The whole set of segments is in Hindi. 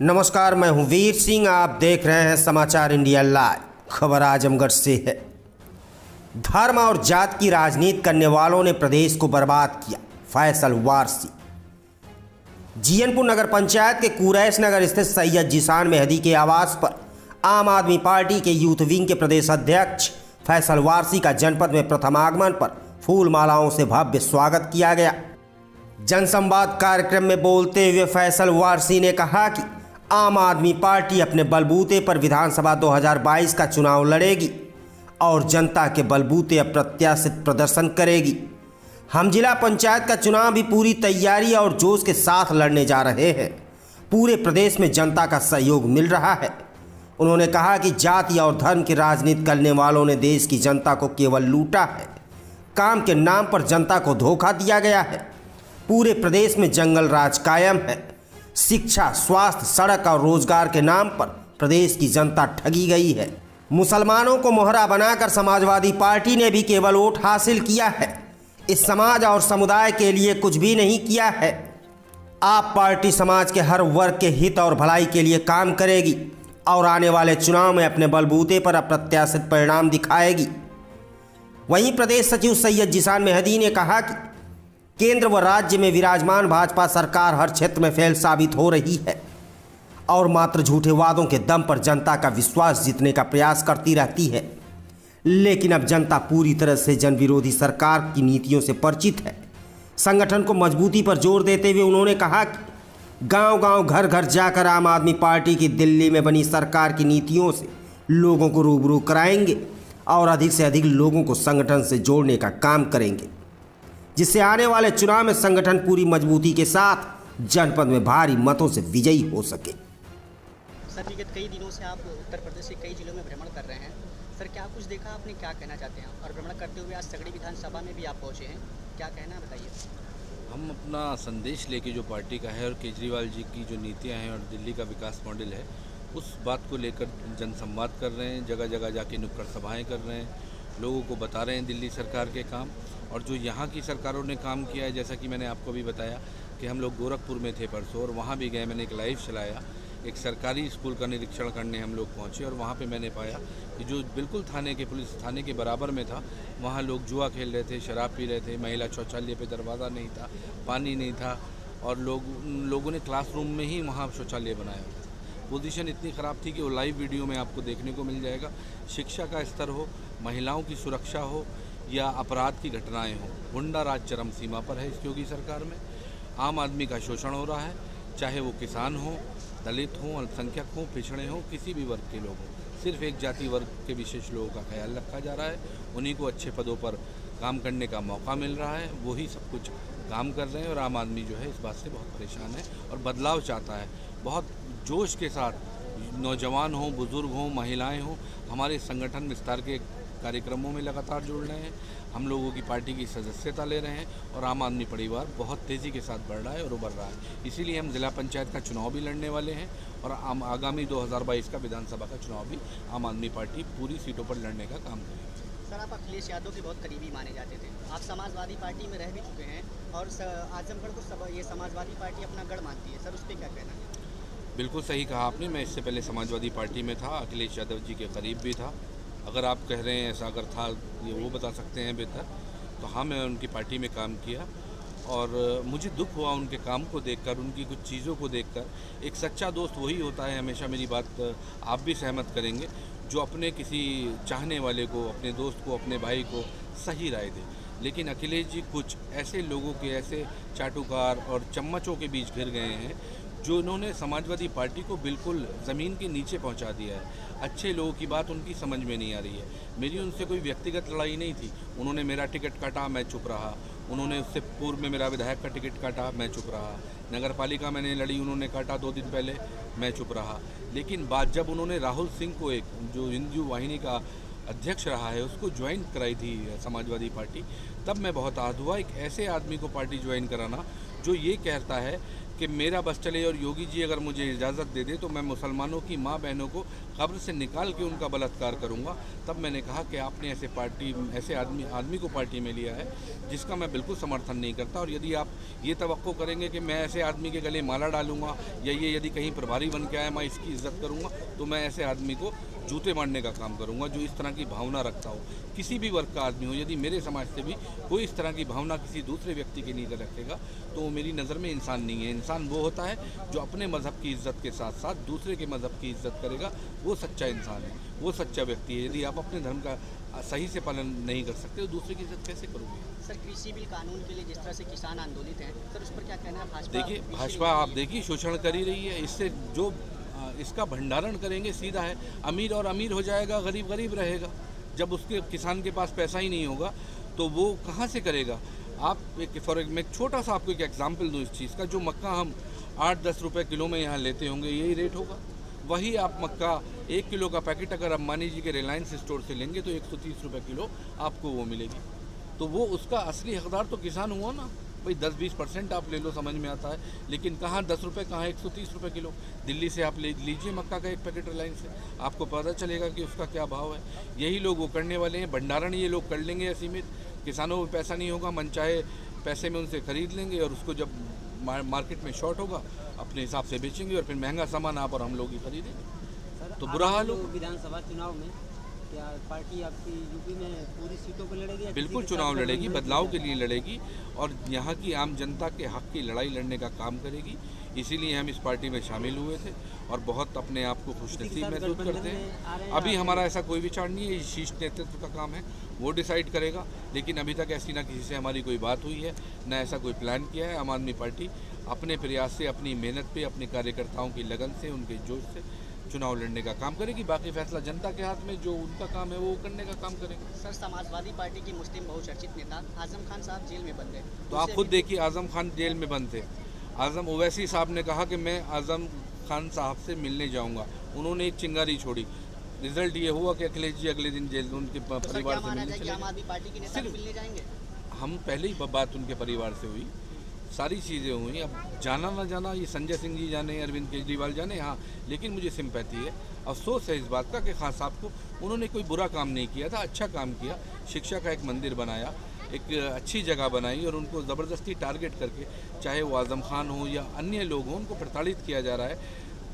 नमस्कार, मैं हूं वीर सिंह। आप देख रहे हैं समाचार इंडिया लाइव। खबर आजमगढ़ से है। धर्म और जात की राजनीति करने वालों ने प्रदेश को बर्बाद किया। फैसल वारसी। जीयनपुर नगर पंचायत के कुरैश नगर स्थित सैयद जिशान मेहदी के आवास पर आम आदमी पार्टी के यूथ विंग के प्रदेश अध्यक्ष फैसल वारसी का जनपद में प्रथम आगमन पर फूल मालाओं से भव्य स्वागत किया गया। जनसंवाद कार्यक्रम में बोलते हुए फैसल वारसी ने कहा कि आम आदमी पार्टी अपने बलबूते पर विधानसभा 2022 का चुनाव लड़ेगी और जनता के बलबूते अप्रत्याशित प्रदर्शन करेगी। हम जिला पंचायत का चुनाव भी पूरी तैयारी और जोश के साथ लड़ने जा रहे हैं। पूरे प्रदेश में जनता का सहयोग मिल रहा है। उन्होंने कहा कि जाति और धर्म की राजनीति करने वालों ने देश की जनता को केवल लूटा है। काम के नाम पर जनता को धोखा दिया गया है। पूरे प्रदेश में जंगल राज कायम है। शिक्षा, स्वास्थ्य, सड़क और रोजगार के नाम पर प्रदेश की जनता ठगी गई है। मुसलमानों को मोहरा बनाकर समाजवादी पार्टी ने भी केवल वोट हासिल किया है। इस समाज और समुदाय के लिए कुछ भी नहीं किया है। आप पार्टी समाज के हर वर्ग के हित और भलाई के लिए काम करेगी और आने वाले चुनाव में अपने बलबूते पर अप्रत्याशित परिणाम दिखाएगी। वहीं प्रदेश सचिव सैयद जिशान मेहदी ने कहा कि केंद्र व राज्य में विराजमान भाजपा सरकार हर क्षेत्र में फेल साबित हो रही है और मात्र झूठे वादों के दम पर जनता का विश्वास जीतने का प्रयास करती रहती है। लेकिन अब जनता पूरी तरह से जन विरोधी सरकार की नीतियों से परिचित है। संगठन को मजबूती पर जोर देते हुए उन्होंने कहा कि गांव-गांव, घर-घर जाकर आम आदमी पार्टी की दिल्ली में बनी सरकार की नीतियों से लोगों को रूबरू कराएंगे और अधिक से अधिक लोगों को संगठन से जोड़ने का काम करेंगे, जिससे आने वाले चुनाव में संगठन पूरी मजबूती के साथ जनपद में भारी मतों से विजयी हो सके। सर, विगत कई दिनों से आप उत्तर प्रदेश के कई जिलों में भ्रमण कर रहे हैं। सर, क्या कुछ देखा आपने, क्या कहना चाहते हैं? और भ्रमण करते हुए आज सगड़ी विधानसभा में भी आप पहुंचे हैं, क्या कहना है बताइए। हम अपना संदेश लेके जो पार्टी का है और केजरीवाल जी की जो नीतियाँ हैं और दिल्ली का विकास मॉडल है, उस बात को लेकर जनसंवाद कर रहे हैं। जगह जगह जाके नुक्कड़ सभाएँ कर रहे हैं, लोगों को बता रहे हैं दिल्ली सरकार के काम और जो यहाँ की सरकारों ने काम किया है। जैसा कि मैंने आपको भी बताया कि हम लोग गोरखपुर में थे परसों और वहाँ भी गए। मैंने एक लाइव चलाया, एक सरकारी स्कूल का निरीक्षण करने हम लोग पहुँचे और वहाँ पे मैंने पाया कि जो बिल्कुल थाने के पुलिस थाने के बराबर में था, वहाँ लोग जुआ खेल रहे थे, शराब पी रहे थे, महिला शौचालय पे दरवाज़ा नहीं था, पानी नहीं था और लोगों ने क्लासरूम में ही वहाँ शौचालय बनाया। पोजीशन इतनी ख़राब थी कि वो लाइव वीडियो में आपको देखने को मिल जाएगा। शिक्षा का स्तर हो, महिलाओं की सुरक्षा हो या अपराध की घटनाएं हो, गुंडा राज चरम सीमा पर है इस योगी सरकार में। आम आदमी का शोषण हो रहा है, चाहे वो किसान हो, दलित हो, अल्पसंख्यक हो, पिछड़े हो, किसी भी वर्ग के लोग हों। सिर्फ एक जाति वर्ग के विशेष लोगों का ख्याल रखा जा रहा है। उन्हीं को अच्छे पदों पर काम करने का मौका मिल रहा है, वही सब कुछ काम कर रहे हैं और आम आदमी जो है इस बात से बहुत परेशान है और बदलाव चाहता है। बहुत जोश के साथ नौजवान हों, बुज़ुर्ग हों, महिलाएँ हों, हमारे संगठन विस्तार के कार्यक्रमों में लगातार जुड़ रहे हैं। हम लोगों की पार्टी की सदस्यता ले रहे हैं और आम आदमी परिवार बहुत तेज़ी के साथ बढ़ रहा है और उभर रहा है। इसीलिए हम जिला पंचायत का चुनाव भी लड़ने वाले हैं और आगामी 2022 का विधानसभा का चुनाव भी आम आदमी पार्टी पूरी सीटों पर लड़ने का काम करेगी। सर, आप अखिलेश यादव के बहुत करीबी माने जाते थे। आप समाजवादी पार्टी में रह भी चुके हैं और आजमगढ़ को ये समाजवादी पार्टी अपना गढ़ मानती है। सर, उस पर क्या कहना है? बिल्कुल सही कहा आपने। मैं इससे पहले समाजवादी पार्टी में था, अखिलेश यादव जी के करीब भी था। अगर आप कह रहे हैं ऐसा अगर था, ये वो बता सकते हैं बेहतर। तो हाँ, मैं उनकी पार्टी में काम किया और मुझे दुख हुआ उनके काम को देखकर, उनकी कुछ चीज़ों को देखकर। एक सच्चा दोस्त वही होता है, हमेशा मेरी बात आप भी सहमत करेंगे, जो अपने किसी चाहने वाले को, अपने दोस्त को, अपने भाई को सही राय दे। लेकिन अखिलेश जी कुछ ऐसे लोगों के, ऐसे चाटुकार और चम्मचों के बीच घिर गए हैं जो इन्होंने समाजवादी पार्टी को बिल्कुल ज़मीन के नीचे पहुंचा दिया है। अच्छे लोगों की बात उनकी समझ में नहीं आ रही है। मेरी उनसे कोई व्यक्तिगत लड़ाई नहीं थी। उन्होंने मेरा टिकट काटा, मैं चुप रहा। उन्होंने उससे पूर्व में मेरा विधायक का टिकट काटा, मैं चुप रहा। नगर पालिका मैंने लड़ी, उन्होंने काटा 2 दिन पहले, मैं चुप रहा। लेकिन बात जब उन्होंने राहुल सिंह को, एक जो हिंदू वाहिनी का अध्यक्ष रहा है, उसको ज्वाइन कराई थी समाजवादी पार्टी, तब मैं बहुत आहत हुआ। एक ऐसे आदमी को पार्टी ज्वाइन कराना जो ये कहता है कि मेरा बस चले और योगी जी अगर मुझे इजाज़त दे दे तो मैं मुसलमानों की माँ बहनों को कब्र से निकाल के उनका बलात्कार करूँगा। तब मैंने कहा कि आपने ऐसे आदमी को पार्टी में लिया है जिसका मैं बिल्कुल समर्थन नहीं करता। और यदि आप ये तवक्को करेंगे कि मैं ऐसे आदमी के गले माला डालूंगा या ये यदि कहीं प्रभारी बन के आया मैं इसकी इज्जत करूँगा, तो मैं ऐसे आदमी को जूते मारने का काम करूँगा जो इस तरह की भावना रखता हो। किसी भी वर्ग का आदमी हो, यदि मेरे समाज से भी कोई इस तरह की भावना किसी दूसरे व्यक्ति के लिए रखेगा तो वो मेरी नज़र में इंसान नहीं है। इंसान वो होता है जो अपने मज़हब की इज्जत के साथ साथ दूसरे के मज़हब की इज्जत करेगा, वो सच्चा इंसान है, वो सच्चा व्यक्ति है। यदि आप अपने धर्म का सही से पालन नहीं कर सकते तो दूसरे की इज्जत कैसे करोगे? सर, कृषि बिल कानून के लिए जिस तरह से किसान आंदोलित हैं, सर उस पर क्या कहना है भाजपा? देखिए, भाजपा आप देखिए शोषण कर ही रही है। इससे जो इसका भंडारण करेंगे सीधा है, अमीर और अमीर हो जाएगा, गरीब गरीब रहेगा। जब उसके किसान के पास पैसा ही नहीं होगा तो वो कहाँ से करेगा? आप मैं एक छोटा सा आपको एक एग्जांपल दूं इस चीज़ का। जो मक्का हम 8-10 रुपए किलो में यहाँ लेते होंगे, यही रेट होगा। वही आप मक्का 1 किलो का पैकेट अगर अंबानी जी के रिलायंस स्टोर से लेंगे तो 130 रुपये किलो आपको वो मिलेगी। तो वो उसका असली हकदार तो किसान हुआ ना भाई। 10-20% आप ले लो, समझ में आता है, लेकिन कहाँ 10 रुपये, कहाँ 130 रुपये किलो। दिल्ली से आप ले लीजिए मक्का का एक पैकेट रिलायंस से, आपको पता चलेगा कि उसका क्या भाव है। यही लोग वो करने वाले हैं, भंडारण ये लोग कर लेंगे असीमित। किसानों को पैसा नहीं होगा, मनचाहे पैसे में उनसे खरीद लेंगे और उसको जब मार्केट में शॉर्ट होगा अपने हिसाब से बेचेंगे और फिर महंगा सामान आप और हम लोग ही खरीदेंगे। तो बुरा हाल होगा। विधानसभा चुनाव में क्या पार्टी आपकी यूपी में पूरी सीटों पर लड़ेगी? बिल्कुल चुनाव लड़ेगी, बदलाव के लिए लड़ेगी और यहाँ की आम जनता के हक की लड़ाई लड़ने का काम करेगी। इसीलिए हम इस पार्टी में शामिल हुए थे और बहुत अपने आप को खुशनसीब महसूस करते हैं। अभी हमारा ऐसा कोई विचार नहीं है, ये शीर्ष नेतृत्व का काम है, वो डिसाइड करेगा। लेकिन अभी तक ऐसी ना किसी से हमारी कोई बात हुई है, ना ऐसा कोई प्लान किया है। आम आदमी पार्टी अपने प्रयास से, अपनी मेहनत पे, अपने कार्यकर्ताओं की लगन से, उनके जोश से चुनाव लड़ने का काम करेगी। बाकी फैसला जनता के हाथ में, जो उनका काम है वो करने का काम करेंगे। सर, समाजवादी पार्टी की मुस्लिम बहुचर्चित नेता आजम खान साहब जेल में बंद है, तो आप खुद देखिए, आजम खान जेल में बंद थे। ओवैसी साहब ने कहा कि मैं आजम खान साहब से मिलने जाऊंगा, उन्होंने एक चिंगारी छोड़ी। रिजल्ट ये हुआ कि अखिलेश जी अगले दिन जेल उनके परिवार से मिलने चले। आम आदमी पार्टी के नेता मिलने जाएंगे? हम पहले ही बात उनके परिवार से हुई, सारी चीज़ें हुई। अब जाना ना जाना ये संजय सिंह जी जाने, अरविंद केजरीवाल जाने, हाँ, लेकिन मुझे सिंपैथी है, अफसोस है इस बात का कि खान साहब को, उन्होंने कोई बुरा काम नहीं किया था, अच्छा काम किया। शिक्षा का एक मंदिर बनाया, एक अच्छी जगह बनाई और उनको ज़बरदस्ती टारगेट करके, चाहे वो आज़म खान हो या अन्य लोग हों, उनको प्रताड़ित किया जा रहा है।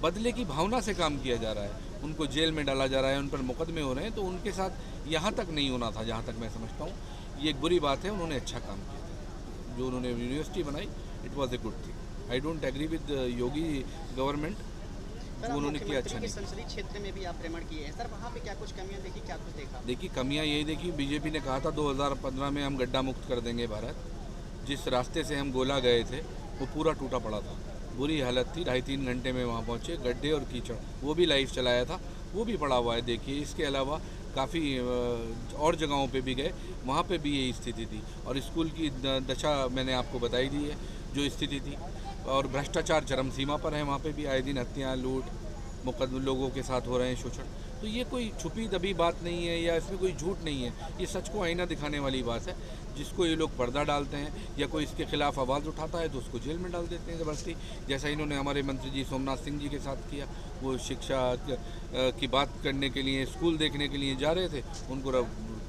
बदले की भावना से काम किया जा रहा है, उनको जेल में डाला जा रहा है, उन पर मुकदमे हो रहे हैं। तो उनके साथ यहाँ तक नहीं होना था, जहाँ तक मैं समझता हूँ। ये एक बुरी बात है, उन्होंने अच्छा काम किया था। जो उन्होंने यूनिवर्सिटी बनाई, it was a good thing. I don't agree with Yogi government, उन्होंने किया अच्छा नहीं। संसदीय क्षेत्र में भी आप भ्रमण किए हैं सर, वहाँ पे क्या कुछ कमियाँ देखी, क्या कुछ देखा? देखिए, कमियाँ यही देखी, बीजेपी ने कहा था 2015 में हम गड्ढा मुक्त कर देंगे भारत। जिस रास्ते से हम गोला गए थे वो पूरा टूटा पड़ा था, बुरी हालत थी। 2.5-3 घंटे में वहाँ पहुँचे, गड्ढे और कीचड़, वो भी लाइव चलाया था, वो भी पड़ा हुआ है देखिए। इसके अलावा काफ़ी और जगहों पे भी गए, वहाँ पे भी यही स्थिति थी। और स्कूल की दशा मैंने आपको बताई दी है, जो स्थिति थी। और भ्रष्टाचार चरम सीमा पर है, वहाँ पे भी आए दिन हत्याएँ, लूट, मुकदमे लोगों के साथ हो रहे हैं, शोषण। तो ये कोई छुपी दबी बात नहीं है या इसमें कोई झूठ नहीं है, ये सच को आईना दिखाने वाली बात है। जिसको ये लोग पर्दा डालते हैं या कोई इसके खिलाफ आवाज़ उठाता है तो उसको जेल में डाल देते हैं ज़बरदस्ती। जैसा इन्होंने हमारे मंत्री जी सोमनाथ सिंह जी के साथ किया। वो शिक्षा की बात करने के लिए, स्कूल देखने के लिए जा रहे थे, उनको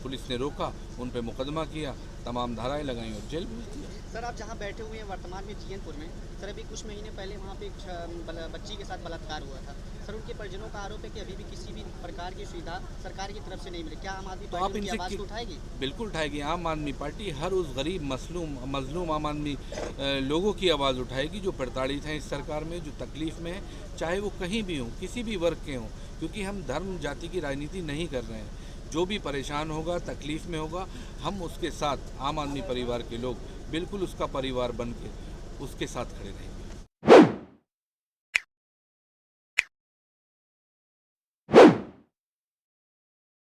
पुलिस ने रोका, उन पर मुकदमा किया, तमाम धाराएं लगाई और जेल भेज दिया। सर, आप जहाँ बैठे हुए हैं वर्तमान में जीएनपुर में, सर अभी कुछ महीने पहले वहाँ पे एक बच्ची के साथ बलात्कार हुआ था। सर, उनके परिजनों का आरोप है कि अभी भी किसी भी प्रकार की सुविधा सरकार की तरफ से नहीं मिली। क्या आम आदमी पार्टी उनकी आवाज़ को उठाएगी? बिल्कुल उठाएगी। आम आदमी पार्टी हर उस गरीब मजलूम आम आदमी लोगों की आवाज़ उठाएगी जो प्रताड़ित हैं इस सरकार में, जो तकलीफ़ में है, चाहे वो कहीं भी हों, किसी भी वर्ग के हों। क्योंकि हम धर्म जाति की राजनीति नहीं कर रहे हैं। जो भी परेशान होगा, तकलीफ़ में होगा, हम उसके साथ, आम आदमी परिवार के लोग बिल्कुल उसका परिवार बन के उसके साथ खड़े रहेंगे।